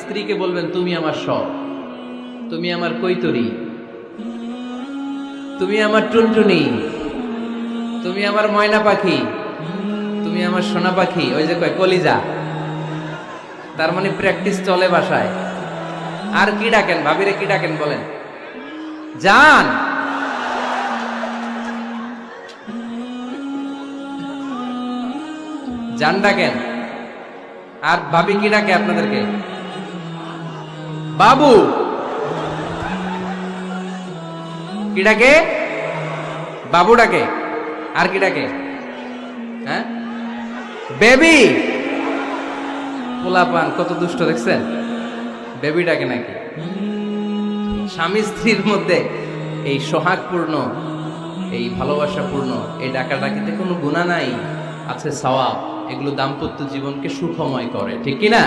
স্ত্রীকে বলবেন তুমি আমার সব, তুমি আমার কৈতরি, তুমি আমার টুনটুনি, তুমি আমার ময়না পাখি, তুমি আমার সোনা পাখি, ওই যে কয় কলিজা। তার মানে প্র্যাকটিস চলে বাসায়। আর কি ডাকেন ভাবিরে, কি ডাকেন বলেন? জান। জান ডাকেন। আর ভাবি কি ডাকে আপনাদেরকে? বাবু। কি ডাকে? বাবু ডাকে। আর কি ডাকে? হ্যাঁ, বেবি। পোলাপান কত দুষ্ট দেখছেন, বেবি ডাকে নাকি? স্বামী স্ত্রীর মধ্যে এই সোহাগপূর্ণ, এই ভালোবাসাপূর্ণ এই ডাকাডাকিতে কোনো গুনাহ নাই, আছে সওয়াব। এগুলো দাম্পত্য জীবনকে সুখময় করে, ঠিক কি না?